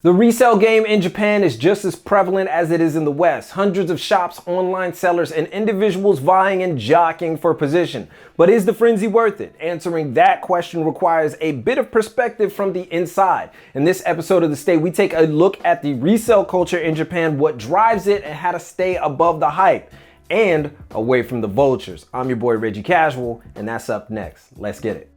The resale game in Japan is just as prevalent as it is in the West. Hundreds of shops, online sellers, and individuals vying and jockeying for position. But is the frenzy worth it? Answering that question requires a bit of perspective from the inside. In this episode of The Stay, we take a look at the resale culture in Japan, what drives it, and how to stay above the hype and away from the vultures. I'm your boy Reggie Casual, and that's up next. Let's get it.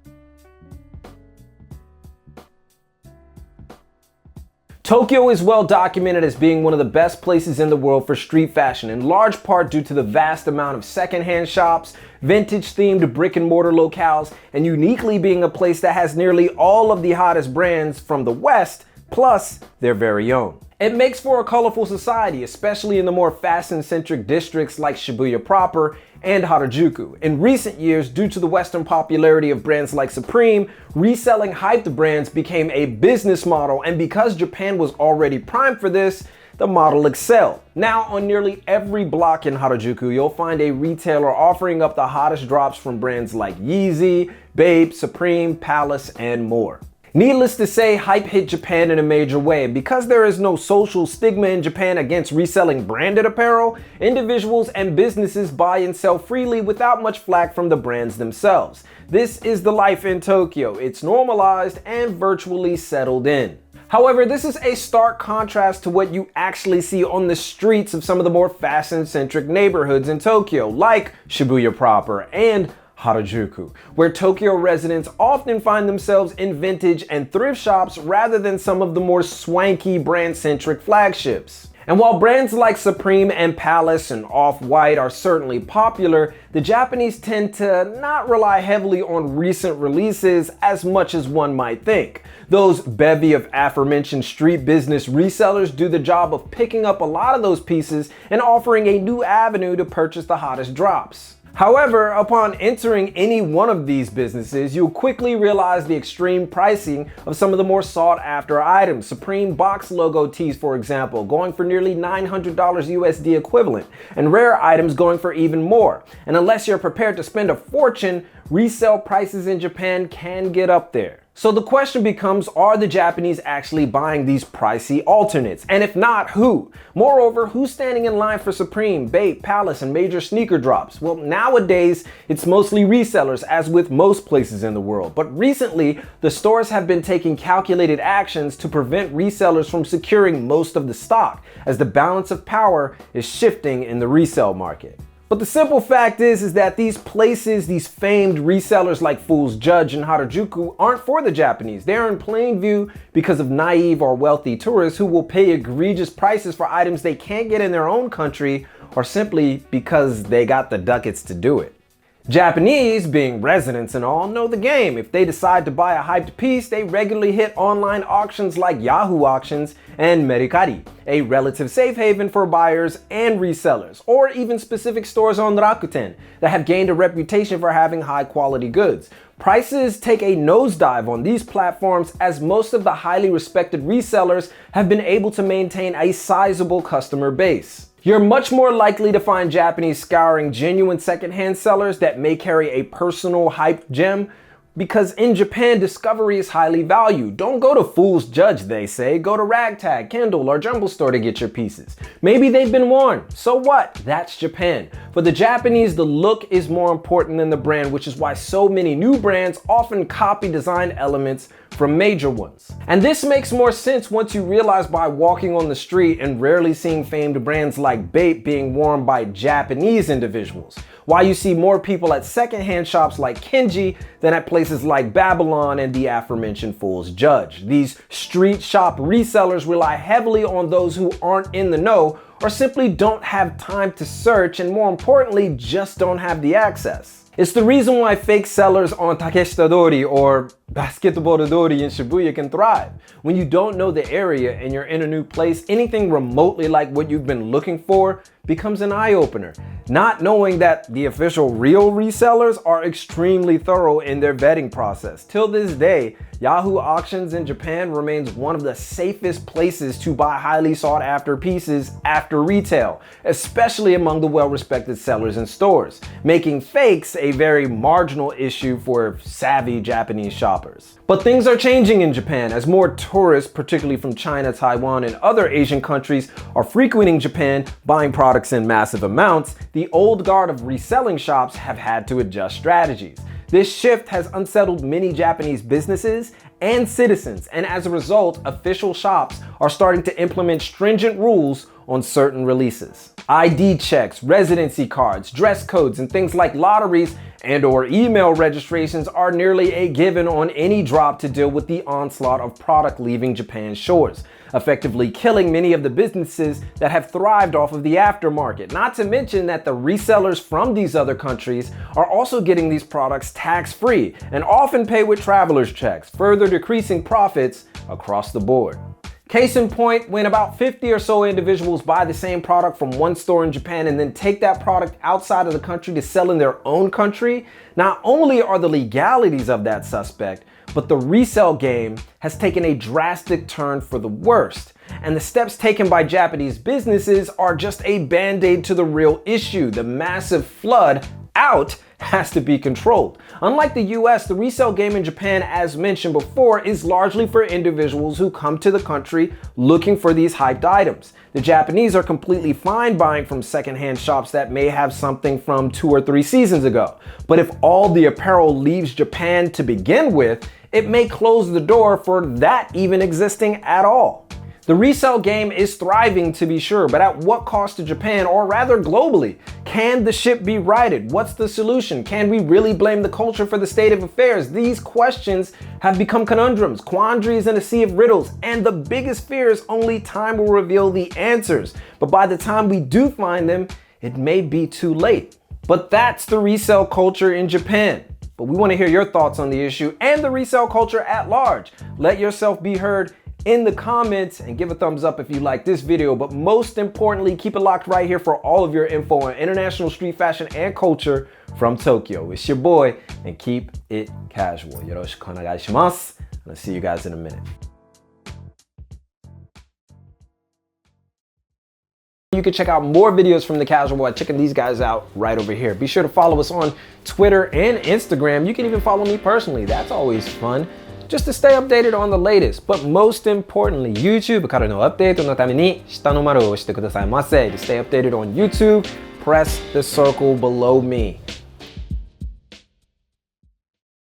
Tokyo is well documented as being one of the best places in the world for street fashion, in large part due to the vast amount of secondhand shops, vintage-themed brick-and-mortar locales, and uniquely being a place that has nearly all of the hottest brands from the West, plus their very own. It makes for a colorful society, especially in the more fashion-centric districts like Shibuya proper and Harajuku. In recent years, due to the Western popularity of brands like Supreme, reselling hyped brands became a business model, and because Japan was already primed for this, the model excelled. Now, on nearly every block in Harajuku, you'll find a retailer offering up the hottest drops from brands like Yeezy, Bape, Supreme, Palace, and more. Needless to say, hype hit Japan in a major way, and because there is no social stigma in Japan against reselling branded apparel, individuals and businesses buy and sell freely without much flack from the brands themselves. This is the life in Tokyo. It's normalized and virtually settled in. However, this is a stark contrast to what you actually see on the streets of some of the more fashion-centric neighborhoods in Tokyo, like Shibuya proper and Harajuku, where Tokyo residents often find themselves in vintage and thrift shops rather than some of the more swanky brand-centric flagships. And while brands like Supreme and Palace and Off-White are certainly popular, the Japanese tend to not rely heavily on recent releases as much as one might think. Those bevy of aforementioned street business resellers do the job of picking up a lot of those pieces and offering a new avenue to purchase the hottest drops. However, upon entering any one of these businesses, you'll quickly realize the extreme pricing of some of the more sought after items. Supreme box logo tees, for example, going for nearly $900 USD equivalent, and rare items going for even more. And unless you're prepared to spend a fortune, resale prices in Japan can get up there. So the question becomes, are the Japanese actually buying these pricey alternates? And if not, who? Moreover, who's standing in line for Supreme, Bape, Palace, and major sneaker drops? Well, nowadays, it's mostly resellers, as with most places in the world. But recently, the stores have been taking calculated actions to prevent resellers from securing most of the stock, as the balance of power is shifting in the resale market. But the simple fact is that these places, these famed resellers like Fool's Judge and Harajuku, aren't for the Japanese. They're in plain view because of naive or wealthy tourists who will pay egregious prices for items they can't get in their own country, or simply because they got the ducats to do it. Japanese, being residents and all, know the game. If they decide to buy a hyped piece, they regularly hit online auctions like Yahoo Auctions and Mercari, a relative safe haven for buyers and resellers, or even specific stores on Rakuten that have gained a reputation for having high quality goods. Prices take a nosedive on these platforms as most of the highly respected resellers have been able to maintain a sizable customer base. You're much more likely to find Japanese scouring genuine secondhand sellers that may carry a personal hyped gem, because in Japan, discovery is highly valued. Don't go to Fool's Judge, they say. Go to Ragtag, Kindle, or Jumble Store to get your pieces. Maybe they've been worn. So what? That's Japan. For the Japanese, the look is more important than the brand, which is why so many new brands often copy design elements from major ones. And this makes more sense once you realize by walking on the street and rarely seeing famed brands like Bape being worn by Japanese individuals, why you see more people at secondhand shops like Kenji than at places like Babylon and the aforementioned Fool's Judge. These street shop resellers rely heavily on those who aren't in the know or simply don't have time to search, and more importantly, just don't have the access. It's the reason why fake sellers on Takeshita-dori or Basketball-dori in Shibuya can thrive. When you don't know the area and you're in a new place, anything remotely like what you've been looking for becomes an eye-opener. Not knowing that the official real resellers are extremely thorough in their vetting process. Till this day, Yahoo Auctions in Japan remains one of the safest places to buy highly sought after pieces after retail, especially among the well-respected sellers and stores, making fakes a very marginal issue for savvy Japanese shoppers. But things are changing in Japan as more tourists, particularly from China, Taiwan, and other Asian countries, are frequenting Japan, buying products in massive amounts. The old guard of reselling shops have had to adjust strategies. This shift has unsettled many Japanese businesses and citizens, and as a result, official shops are starting to implement stringent rules on certain releases. ID checks, residency cards, dress codes, and things like lotteries and/or email registrations are nearly a given on any drop to deal with the onslaught of product leaving Japan's shores, effectively killing many of the businesses that have thrived off of the aftermarket. Not to mention that the resellers from these other countries are also getting these products tax-free and often pay with traveler's checks, further decreasing profits across the board. Case in point, when about 50 or so individuals buy the same product from one store in Japan and then take that product outside of the country to sell in their own country, not only are the legalities of that suspect, but the resale game has taken a drastic turn for the worst. And the steps taken by Japanese businesses are just a band-aid to the real issue. The massive flood out has to be controlled. Unlike the US, the resale game in Japan, as mentioned before, is largely for individuals who come to the country looking for these hyped items. The Japanese are completely fine buying from secondhand shops that may have something from 2 or 3 seasons ago. But if all the apparel leaves Japan to begin with, it may close the door for that even existing at all. The resale game is thriving, to be sure, but at what cost to Japan, or rather globally? Can the ship be righted? What's the solution? Can we really blame the culture for the state of affairs? These questions have become conundrums, quandaries in a sea of riddles, and the biggest fear is only time will reveal the answers. But by the time we do find them, it may be too late. But that's the resale culture in Japan. But we want to hear your thoughts on the issue and the resale culture at large. Let yourself be heard in the comments and give a thumbs up if you like this video, but most importantly, keep it locked right here for all of your info on international street fashion and culture from Tokyo. It's your boy, and keep it casual. Yoroshiku onegai shimasu. I'll see you guys in a minute. You can check out more videos from The Casual by checking these guys out right over here. Be sure to follow us on Twitter and Instagram. You can even follow me personally. That's always fun, just to stay updated on the latest. But most importantly, YouTube からのアップデートのために下の丸を押してくださいませ。To stay updated on YouTube, press the circle below me.